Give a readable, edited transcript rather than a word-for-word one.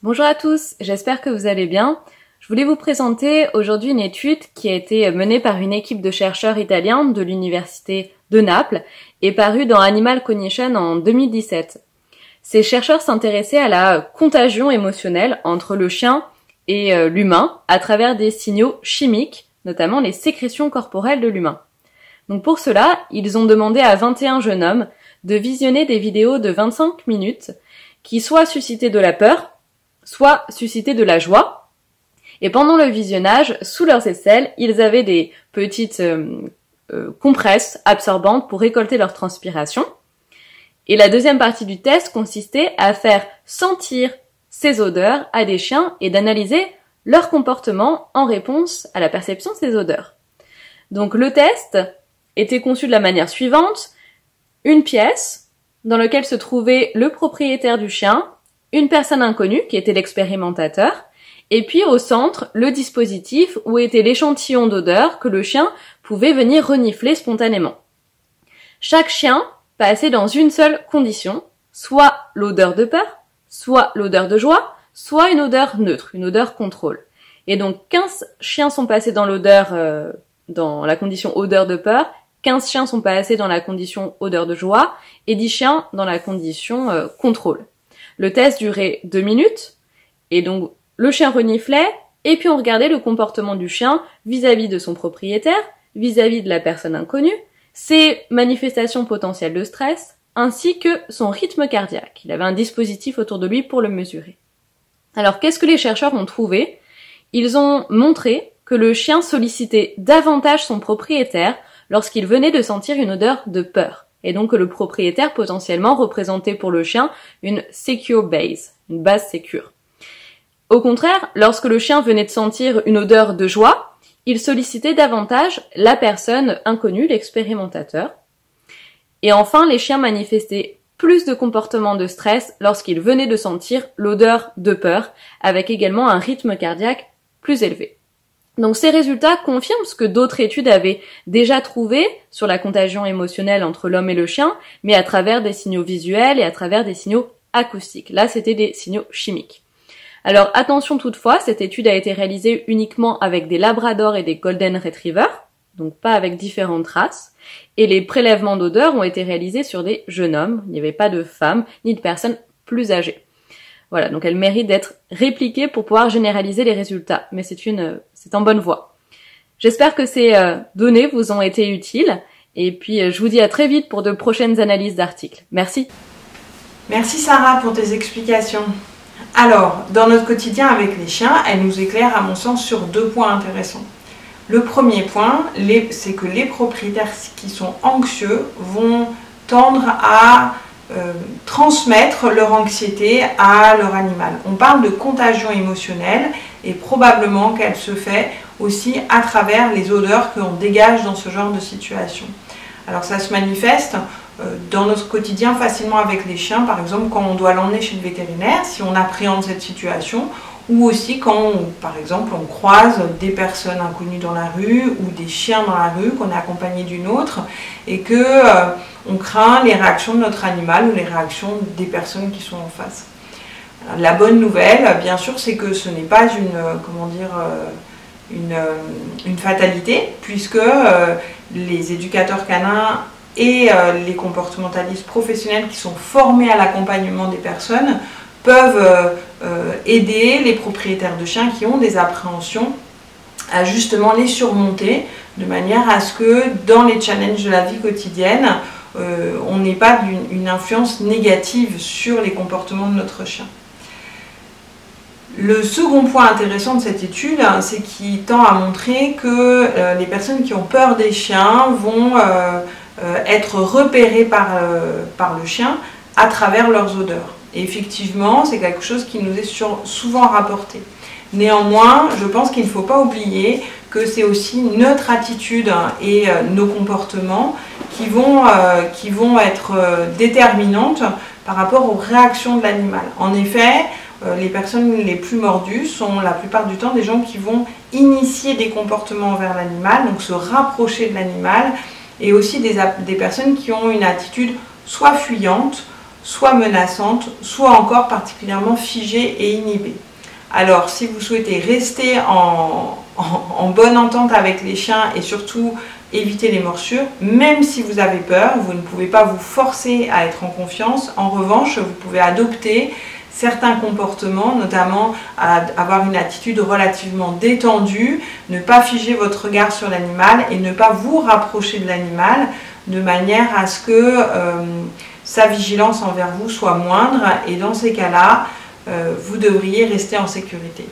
Bonjour à tous, j'espère que vous allez bien. Je voulais vous présenter aujourd'hui une étude qui a été menée par une équipe de chercheurs italiens de l'université de Naples et parue dans Animal Cognition en 2017. Ces chercheurs s'intéressaient à la contagion émotionnelle entre le chien et l'humain à travers des signaux chimiques, notamment les sécrétions corporelles de l'humain. Donc pour cela, ils ont demandé à 21 jeunes hommes de visionner des vidéos de 25 minutes qui soit suscitaient de la peur, soit suscitaient de la joie. Et pendant le visionnage, sous leurs aisselles, ils avaient des petites compresses absorbantes pour récolter leur transpiration. Et la deuxième partie du test consistait à faire sentir ces odeurs à des chiens et d'analyser leur comportement en réponse à la perception de ces odeurs. Donc le test était conçu de la manière suivante: une pièce dans laquelle se trouvait le propriétaire du chien, une personne inconnue qui était l'expérimentateur, et puis au centre, le dispositif où était l'échantillon d'odeur que le chien pouvait venir renifler spontanément. Chaque chien passait dans une seule condition, soit l'odeur de peur, soit l'odeur de joie, soit une odeur neutre, une odeur contrôle. Et donc 15 chiens sont passés dans dans la condition odeur de peur, 15 chiens sont passés dans la condition odeur de joie, et 10 chiens dans la condition contrôle. Le test durait 2 minutes, et donc le chien reniflait, et puis on regardait le comportement du chien vis-à-vis de son propriétaire, vis-à-vis de la personne inconnue, ses manifestations potentielles de stress, ainsi que son rythme cardiaque. Il avait un dispositif autour de lui pour le mesurer. Alors qu'est-ce que les chercheurs ont trouvé? Ils ont montré que le chien sollicitait davantage son propriétaire lorsqu'il venait de sentir une odeur de peur, et donc que le propriétaire potentiellement représentait pour le chien une secure base, une base sécure. Au contraire, lorsque le chien venait de sentir une odeur de joie, il sollicitait davantage la personne inconnue, l'expérimentateur. Et enfin, les chiens manifestaient plus de comportements de stress lorsqu'ils venaient de sentir l'odeur de peur, avec également un rythme cardiaque plus élevé. Donc ces résultats confirment ce que d'autres études avaient déjà trouvé sur la contagion émotionnelle entre l'homme et le chien, mais à travers des signaux visuels et à travers des signaux acoustiques. Là, c'était des signaux chimiques. Alors attention toutefois, cette étude a été réalisée uniquement avec des labradors et des golden retrievers, donc pas avec différentes races, et les prélèvements d'odeurs ont été réalisés sur des jeunes hommes. Il n'y avait pas de femmes ni de personnes plus âgées. Voilà, donc elle mérite d'être répliquée pour pouvoir généraliser les résultats, mais c'est en bonne voie. J'espère que ces données vous ont été utiles, et puis je vous dis à très vite pour de prochaines analyses d'articles. Merci. Merci Sarah pour tes explications. Alors, dans notre quotidien avec les chiens, elle nous éclaire à mon sens sur 2 points intéressants. Le premier point, c'est que les propriétaires qui sont anxieux vont tendre à transmettre leur anxiété à leur animal. On parle de contagion émotionnelle et probablement qu'elle se fait aussi à travers les odeurs que l'on dégage dans ce genre de situation. Alors ça se manifeste dans notre quotidien facilement avec les chiens, par exemple quand on doit l'emmener chez le vétérinaire, si on appréhende cette situation, ou aussi quand, par exemple, on croise des personnes inconnues dans la rue ou des chiens dans la rue, qu'on est accompagné d'une autre et que on craint les réactions de notre animal ou les réactions des personnes qui sont en face. Alors, la bonne nouvelle, bien sûr, c'est que ce n'est pas une fatalité, puisque les éducateurs canins et les comportementalistes professionnels qui sont formés à l'accompagnement des personnes peuvent aider les propriétaires de chiens qui ont des appréhensions à justement les surmonter de manière à ce que dans les challenges de la vie quotidienne, on n'ait pas une influence négative sur les comportements de notre chien. Le second point intéressant de cette étude, c'est qu'il tend à montrer que les personnes qui ont peur des chiens vont être repérées par le chien à travers leurs odeurs. Et effectivement, c'est quelque chose qui nous est souvent rapporté. Néanmoins, je pense qu'il ne faut pas oublier que c'est aussi notre attitude et nos comportements qui vont être déterminantes par rapport aux réactions de l'animal. En effet, les personnes les plus mordues sont la plupart du temps des gens qui vont initier des comportements envers l'animal, donc se rapprocher de l'animal, et aussi des personnes qui ont une attitude soit fuyante, soit menaçante, soit encore particulièrement figée et inhibée. Alors, si vous souhaitez rester en bonne entente avec les chiens et surtout éviter les morsures, même si vous avez peur, vous ne pouvez pas vous forcer à être en confiance. En revanche, vous pouvez adopter certains comportements, notamment avoir une attitude relativement détendue, ne pas figer votre regard sur l'animal et ne pas vous rapprocher de l'animal de manière à ce que sa vigilance envers vous soit moindre, et dans ces cas-là, vous devriez rester en sécurité.